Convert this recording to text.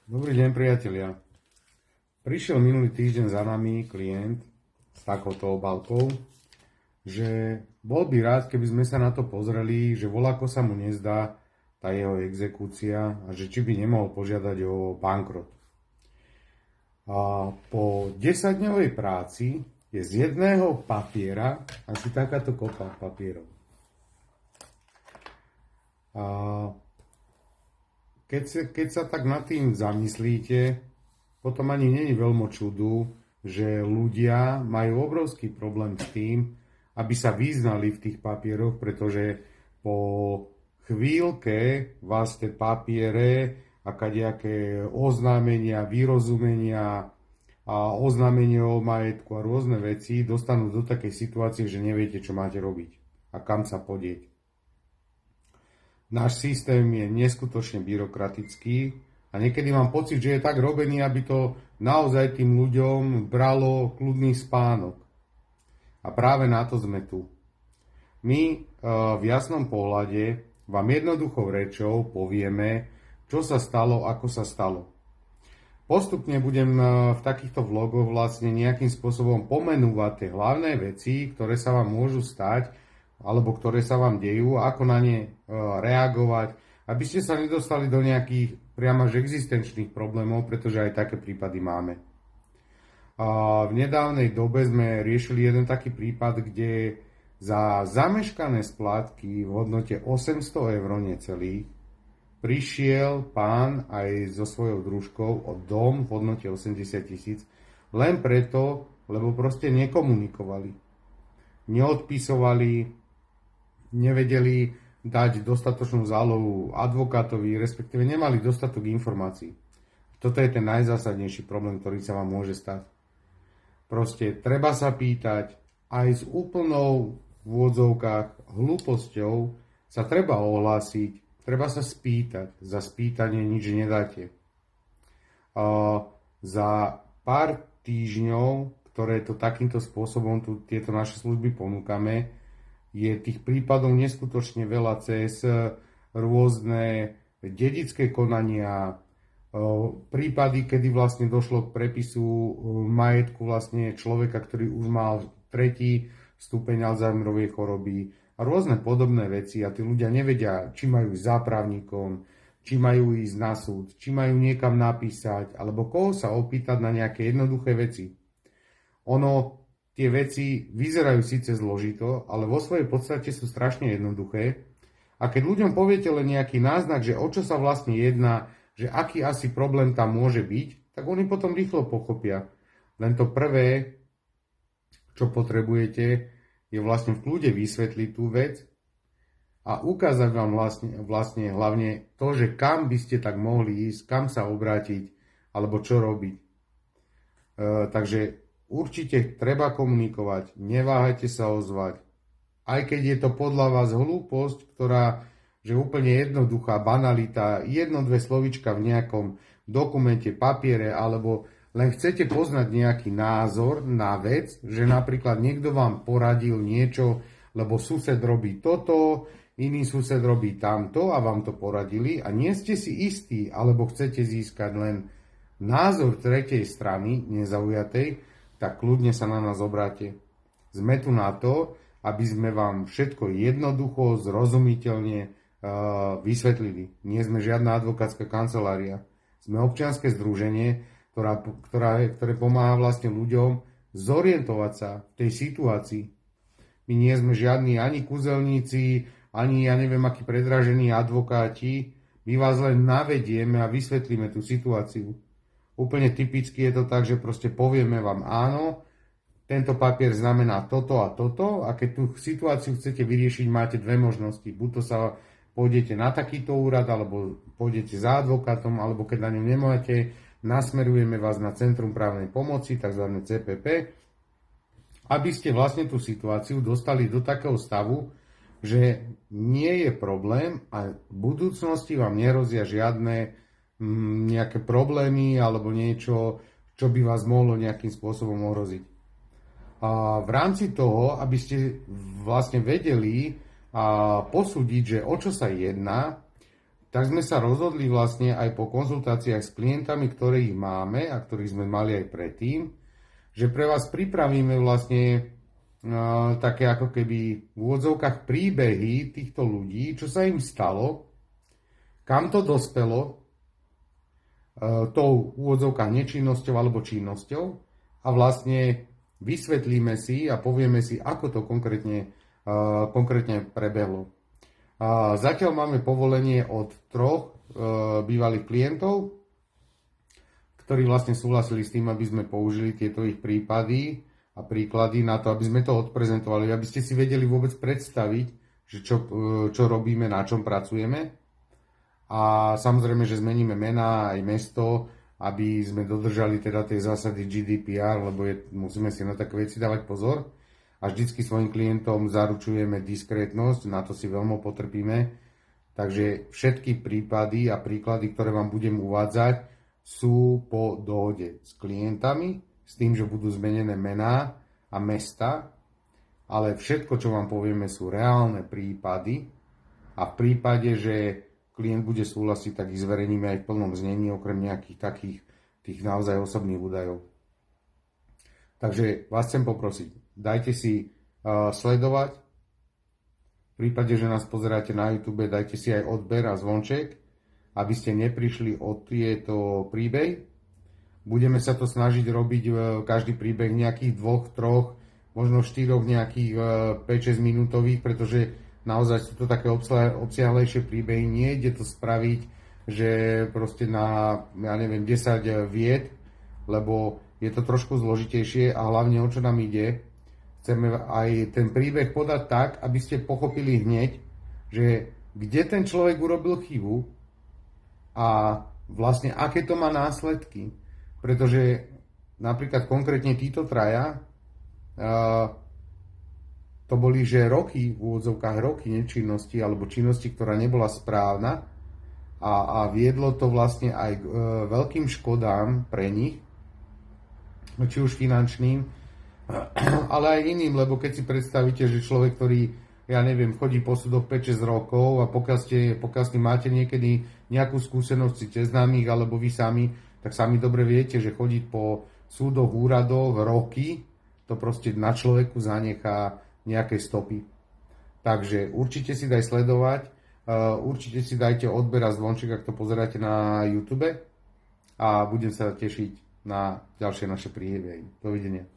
Dobrý deň, priatelia. Prišiel minulý týždeň za nami klient s takouto obálkou, že bol by rád, keby sme sa na to pozreli, že voľako sa mu nezdá tá jeho exekúcia a že či by nemohol požiadať o bankrot. A po 10-dňovej práci je z jedného papiera asi takáto kopa papierov. A keď sa tak nad tým zamyslíte, potom ani není veľmi čudu, že ľudia majú obrovský problém s tým, aby sa vyznali v tých papieroch, pretože po chvíľke vás tie papiere a kadejaké oznámenia, vyrozumenia a oznámenia o majetku a rôzne veci dostanú do takej situácie, že neviete, čo máte robiť a kam sa podieť. Náš systém je neskutočne byrokratický a niekedy mám pocit, že je tak robený, aby to naozaj tým ľuďom bralo kľudný spánok. A práve na to sme tu. My v jasnom pohľade vám jednoduchou rečou povieme, čo sa stalo, ako sa stalo. Postupne budem v takýchto vlogoch vlastne nejakým spôsobom pomenúvať tie hlavné veci, ktoré sa vám môžu stať, alebo ktoré sa vám dejú, ako na ne reagovať, aby ste sa nedostali do nejakých priamo existenčných problémov, pretože aj také prípady máme. V nedávnej dobe sme riešili jeden taký prípad, kde za zameškané splátky v hodnote 800 eur necelých prišiel pán aj so svojou družkou o dom v hodnote 80 000 len preto, lebo proste nekomunikovali. Neodpisovali, nevedeli dať dostatočnú zálohu advokátovi, respektíve nemali dostatok informácií. Toto je ten najzásadnejší problém, ktorý sa vám môže stať. Proste treba sa pýtať, aj s úplnou v úvodzovkách hlúposťou sa treba ohlásiť, treba sa spýtať. Za spýtanie nič nedáte. Za pár týždňov, ktoré to takýmto spôsobom tieto naše služby ponúkame, je tých prípadov neskutočne veľa cez rôzne dedické konania, prípady, kedy vlastne došlo k prepisu majetku vlastne človeka, ktorý už mal 3. stupeň Alzheimerovej choroby a rôzne podobné veci a tí ľudia nevedia, či majú ísť za právnikom, či majú ísť na súd, či majú niekam napísať, alebo koho sa opýtať na nejaké jednoduché veci. Tie veci vyzerajú síce zložito, ale vo svojej podstate sú strašne jednoduché. A keď ľuďom poviete len nejaký náznak, že o čo sa vlastne jedná, že aký asi problém tam môže byť, tak oni potom rýchlo pochopia. Len to prvé, čo potrebujete, je vlastne v kľude vysvetliť tú vec a ukázať vám vlastne hlavne to, že kam by ste tak mohli ísť, kam sa obrátiť, alebo čo robiť. Takže určite treba komunikovať, neváhajte sa ozvať. Aj keď je to podľa vás hlúposť, že úplne jednoduchá banalita, 1-2 slovíčka v nejakom dokumente, papiere, alebo len chcete poznať nejaký názor na vec, že napríklad niekto vám poradil niečo, lebo sused robí toto, iný sused robí tamto a vám to poradili a nie ste si istí, alebo chcete získať len názor tretej strany, nezaujatej, tak kľudne sa na nás obráte. Sme tu na to, aby sme vám všetko jednoducho, zrozumiteľne vysvetlili. Nie sme žiadna advokátska kancelária. Sme občianske združenie, ktoré pomáha vlastne ľuďom zorientovať sa v tej situácii. My nie sme žiadni ani kuzelníci, ani ja neviem akí predražení advokáti. My vás len navedieme a vysvetlíme tú situáciu. Úplne typicky je to tak, že proste povieme vám áno, tento papier znamená toto a toto a keď tú situáciu chcete vyriešiť, máte dve možnosti. Buď to sa pôjdete na takýto úrad, alebo pôjdete za advokátom, alebo keď na ňom nemáte, nasmerujeme vás na Centrum právnej pomoci, tzv. CPP, aby ste vlastne tú situáciu dostali do takého stavu, že nie je problém a v budúcnosti vám nerozia žiadne nejaké problémy alebo niečo, čo by vás mohlo nejakým spôsobom ohroziť. A v rámci toho, aby ste vlastne vedeli posúdiť, že o čo sa jedná, tak sme sa rozhodli vlastne aj po konzultáciách s klientami, ktorých máme a ktorých sme mali aj predtým, že pre vás pripravíme vlastne také ako keby v úvodzovkách príbehy týchto ľudí, čo sa im stalo, kam to dospelo, tou v úvodzovkách nečinnosťou alebo činnosťou a vlastne vysvetlíme si a povieme si, ako to konkrétne prebehlo. Zatiaľ máme povolenie od 3 bývalých klientov, ktorí vlastne súhlasili s tým, aby sme použili tieto ich prípady a príklady na to, aby sme to odprezentovali, aby ste si vedeli vôbec predstaviť, že čo robíme, na čom pracujeme. A samozrejme, že zmeníme mená aj mesto, aby sme dodržali teda tie zásady GDPR, lebo musíme si na také veci dávať pozor. A vždycky svojim klientom zaručujeme diskrétnosť, na to si veľmi potrpíme. Takže všetky prípady a príklady, ktoré vám budem uvádzať, sú po dohode s klientami, s tým, že budú zmenené mená a mesta, ale všetko, čo vám povieme, sú reálne prípady a v prípade, že klient bude súhlasiť, tak ich zverejníme aj v plnom znení, okrem nejakých takých tých naozaj osobných údajov. Takže vás chcem poprosiť, dajte si sledovať, v prípade, že nás pozeráte na YouTube, dajte si aj odber a zvonček, aby ste neprišli o tieto príbehy. Budeme sa to snažiť robiť každý príbeh nejakých 2, 3, možno 4 nejakých 5-6 minútových, pretože naozaj sú to také obsiahlejšie príbehy. Nejde to spraviť, že proste na, ja neviem, 10 vied, lebo je to trošku zložitejšie a hlavne o čo nám ide. Chceme aj ten príbeh podať tak, aby ste pochopili hneď, že kde ten človek urobil chybu a vlastne aké to má následky. Pretože napríklad konkrétne títo traja to boli, že roky, v úvodzovkách roky nečinnosti alebo činnosti, ktorá nebola správna a viedlo to vlastne aj k veľkým škodám pre nich, či už finančným, ale aj iným, lebo keď si predstavíte, že človek, ktorý, ja neviem, chodí po súdoch 5-6 rokov a pokiaľ ste máte niekedy nejakú skúsenosť ste známych alebo vy sami, tak sami dobre viete, že chodiť po súdoch, úradoch roky, to proste na človeku zanechá nejaké stopy. Takže určite si daj sledovať, určite si dajte odber a zvonček, ak to pozeráte na YouTube a budem sa tešiť na ďalšie naše príbehy. Dovidenia.